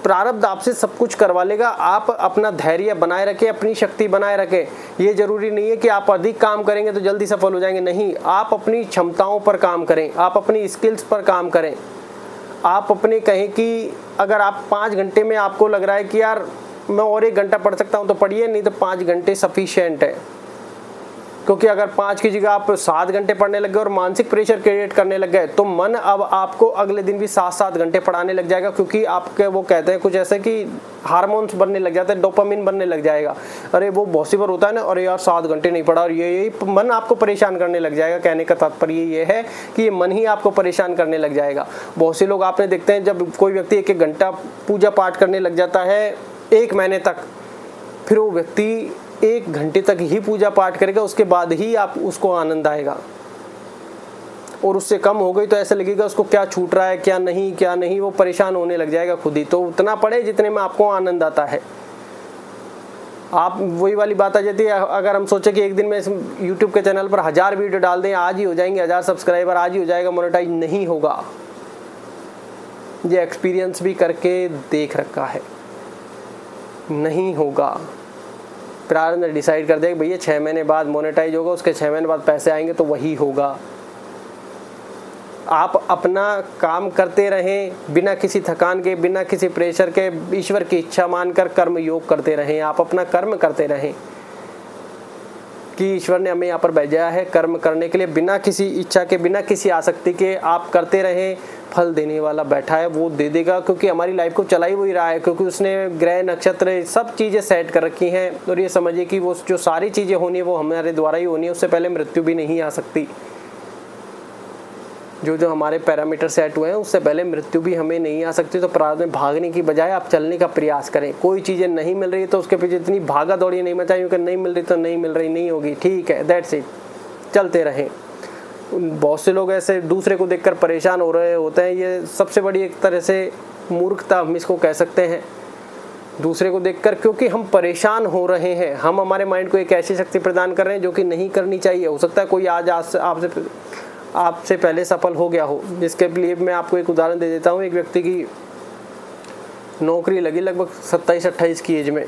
प्रारब्ध आपसे सब कुछ करवा लेगा। आप अपना धैर्य बनाए रखें, अपनी शक्ति बनाए रखें। ये जरूरी नहीं है कि आप अधिक काम करेंगे तो जल्दी सफल हो जाएंगे, नहीं। आप अपनी क्षमताओं पर काम करें, आप अपनी स्किल्स पर काम करें। आप अपने कहें कि अगर आप 5 घंटे में आपको लग रहा है कि यार मैं और 1 घंटा पढ़ सकता हूँ तो पढ़िए, नहीं तो 5 घंटे सफिशिएंट है। क्योंकि अगर 5 की जगह आप 7 घंटे पढ़ने लग गए और मानसिक प्रेशर क्रिएट करने लग गए तो मन अब आपको अगले दिन भी 7-7 घंटे पढ़ाने लग जाएगा। क्योंकि आपके वो कहते हैं कुछ ऐसे कि हार्मोन्स बनने लग जाते हैं, डोपामिन बनने लग जाएगा। अरे वो पॉसिबल होता है ना, अरे यार 7 घंटे नहीं पढ़ा, और यही मन आपको परेशान करने लग जाएगा। कहने का तात्पर्य ये है कि ये मन ही आपको परेशान करने लग जाएगा। बहुत से लोग आपने देखते हैं, जब कोई व्यक्ति 1-1 घंटा पूजा पाठ करने लग जाता है 1 महीने तक, फिर वो व्यक्ति 1 घंटे तक ही पूजा पाठ करेगा, उसके बाद ही आप उसको आनंद आएगा। और उससे कम हो गई तो ऐसा लगेगा उसको क्या छूट रहा है, क्या नहीं, वो परेशान होने लग जाएगा खुद ही। तो उतना पढ़े जितने में आपको आनंद आता है। आप वही वाली बात आ जाती है, अगर हम सोचे कि एक दिन में YouTube के चैनल पर 1000 वीडियो डाल दें, आज ही हो जाएंगे 1000 सब्सक्राइबर, आज ही हो जाएगा मोनेटाइज, नहीं होगा। ये एक्सपीरियंस भी करके देख रखा है, नहीं होगा। प्रारब्ध ने डिसाइड कर दिया कि भैया 6 महीने बाद मोनेटाइज होगा, उसके 6 महीने बाद पैसे आएंगे, तो वही होगा। आप अपना काम करते रहें बिना किसी थकान के, बिना किसी प्रेशर के, ईश्वर की इच्छा मानकर कर्म योग करते रहें। आप अपना कर्म करते रहें कि ईश्वर ने हमें यहाँ पर भेजा है कर्म करने के लिए, बिना किसी इच्छा के, बिना किसी आसक्ति के आप करते रहें। फल देने वाला बैठा है, वो दे देगा, क्योंकि हमारी लाइफ को चला ही वही रहा है। क्योंकि उसने ग्रह नक्षत्र सब चीज़ें सेट कर रखी हैं। और ये समझिए कि वो जो सारी चीज़ें होनी है वो हमारे द्वारा ही होनी है, उससे पहले मृत्यु भी नहीं आ सकती। जो हमारे पैरामीटर सेट हुए हैं उससे पहले मृत्यु भी हमें नहीं आ सकती। तो प्रारब्ध में भागने की बजाय आप चलने का प्रयास करें। कोई चीज़ें नहीं मिल रही तो उसके पीछे इतनी भागा दौड़ी नहीं मचाई, क्योंकि नहीं मिल रही तो नहीं मिल रही, नहीं होगी, ठीक है, दैट्स इट, चलते रहें। बहुत से लोग ऐसे दूसरे को देखकर परेशान हो रहे होते हैं, ये सबसे बड़ी एक तरह से मूर्खता हम इसको कह सकते हैं, दूसरे को देखकर। क्योंकि हम परेशान हो रहे हैं, हम हमारे माइंड को एक ऐसी शक्ति प्रदान कर रहे हैं जो कि नहीं करनी चाहिए। हो सकता है कोई आज आपसे पहले सफल हो गया हो, जिसके लिए मैं आपको एक उदाहरण दे देता हूँ। एक व्यक्ति की नौकरी लगी लगभग 27-28 की एज में,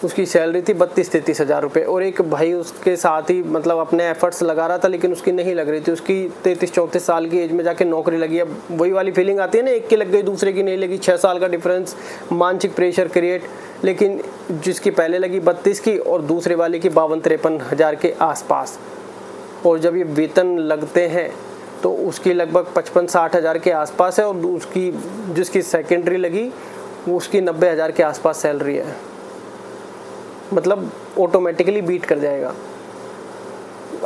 उसकी सैलरी थी 32-33 हज़ार रुपये। और एक भाई उसके साथ ही मतलब अपने एफर्ट्स लगा रहा था, लेकिन उसकी नहीं लग रही थी। उसकी 33-34 साल की एज में जाके नौकरी लगी। अब वही वाली फीलिंग आती है ना, एक की लग गई दूसरे की नहीं लगी, 6 साल का डिफरेंस, मानसिक प्रेशर क्रिएट। लेकिन जिसकी पहले लगी 32 की और दूसरे वाले की 52-53 हज़ार के आसपास। और जब ये वेतन लगते हैं तो उसकी लगभग 55-60 हज़ार के आसपास है, और उसकी जिसकी सेकेंडरी लगी वो उसकी 90 हज़ार के आसपास सैलरी है। मतलब ऑटोमेटिकली बीट कर जाएगा।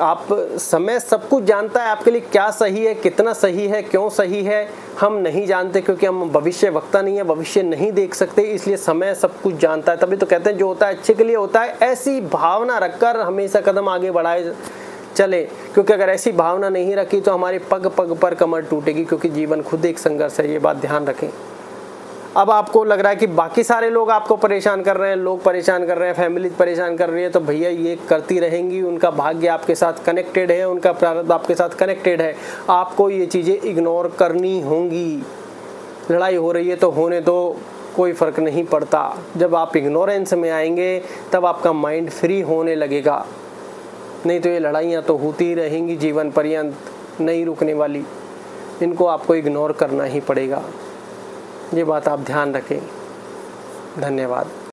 आप समय सब कुछ जानता है आपके लिए, क्या सही है, कितना सही है, क्यों सही है, हम नहीं जानते, क्योंकि हम भविष्य वक्ता नहीं है, भविष्य नहीं देख सकते, इसलिए समय सब कुछ जानता है। तभी तो कहते हैं जो होता है अच्छे के लिए होता है। ऐसी भावना रखकर हमेशा कदम आगे बढ़ाए चले, क्योंकि अगर ऐसी भावना नहीं रखी तो हमारे पग पग पर कमर टूटेगी। क्योंकि जीवन खुद एक संघर्ष है, ये बात ध्यान रखें। अब आपको लग रहा है कि बाकी सारे लोग आपको परेशान कर रहे हैं, लोग परेशान कर रहे हैं, फैमिली परेशान कर रही है, तो भैया ये करती रहेंगी। उनका भाग्य आपके साथ कनेक्टेड है, उनका प्रारब्ध आपके साथ कनेक्टेड है। आपको ये चीज़ें इग्नोर करनी होंगी। लड़ाई हो रही है तो होने दो, कोई फ़र्क नहीं पड़ता। जब आप इग्नोरेंस में आएंगे तब आपका माइंड फ्री होने लगेगा, नहीं तो ये लड़ाइयाँ तो होती रहेंगी जीवन पर्यंत, नहीं रुकने वाली। इनको आपको इग्नोर करना ही पड़ेगा। ये बात आप ध्यान रखें। धन्यवाद।